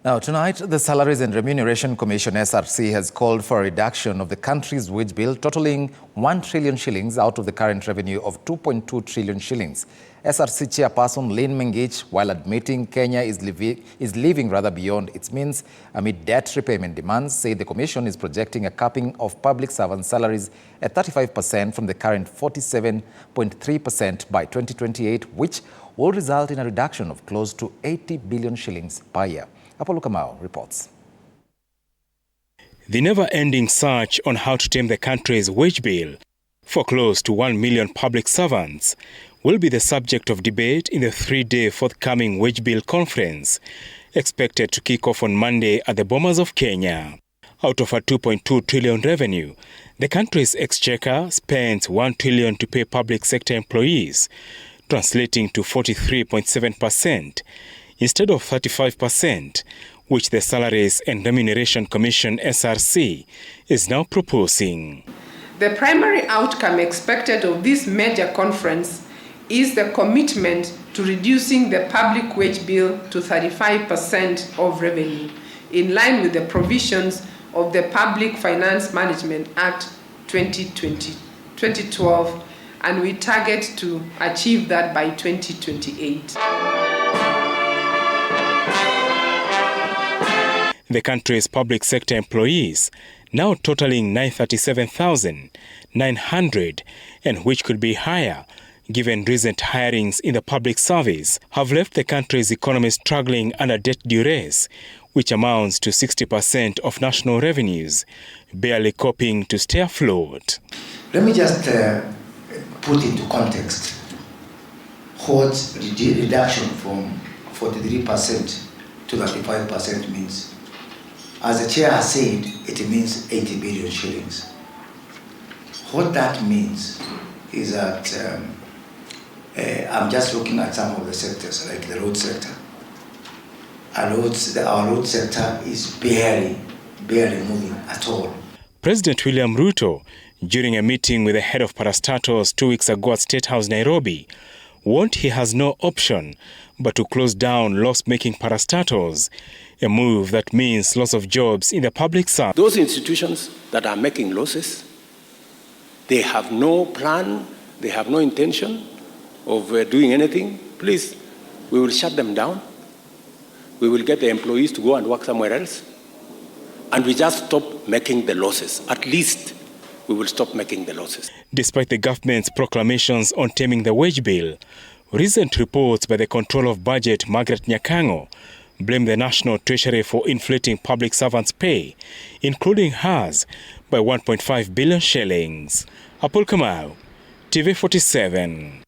Now, tonight, the Salaries and Remuneration Commission, SRC, has called for a reduction of the country's wage bill totaling 1 trillion shillings out of the current revenue of 2.2 trillion shillings. SRC chairperson Lynn Mengich, while admitting Kenya is living beyond its means amid debt repayment demands, said the commission is projecting a capping of public servant salaries at 35% from the current 47.3% by 2028, which will result in a reduction of close to 80 billion shillings per year. Apollo Kamau reports. The never-ending search on how to tame the country's wage bill for close to 1 million public servants will be the subject of debate in the three-day forthcoming wage bill conference, expected to kick off on Monday at the Bomas of Kenya. Out of a 2.2 trillion revenue, the country's exchequer spends 1 trillion to pay public sector employees, translating to 43.7%. instead of 35%, which the Salaries and Remuneration Commission SRC is now proposing. The primary outcome expected of this major conference is the commitment to reducing the public wage bill to 35% of revenue, in line with the provisions of the Public Finance Management Act 2012, and we target to achieve that by 2028. The country's public sector employees, now totaling 937,900, and which could be higher given recent hirings in the public service, have left the country's economy struggling under debt duress, which amounts to 60% of national revenues, barely coping to stay afloat. Let me just put into context what reduction from 43% to 35% means. As the chair has said, it means 80 billion shillings. What that means is that I'm just looking at some of the sectors, like the road sector. Our road sector is barely moving at all. President William Ruto, during a meeting with the head of parastatals 2 weeks ago at State House, Nairobi, warned he has no option but to close down loss-making parastatals, a move that means loss of jobs in the public sector. Those institutions that are making losses, they have no plan, they have no intention of doing anything. Please, we will shut them down. We will get the employees to go and work somewhere else. And we just stop making the losses. At least we will stop making the losses. Despite the government's proclamations on taming the wage bill, recent reports by the Controller of Budget, Margaret Nyakango, blame the National Treasury for inflating public servants' pay, including hers, by 1.5 billion shillings. Apollo Kamau, TV 47.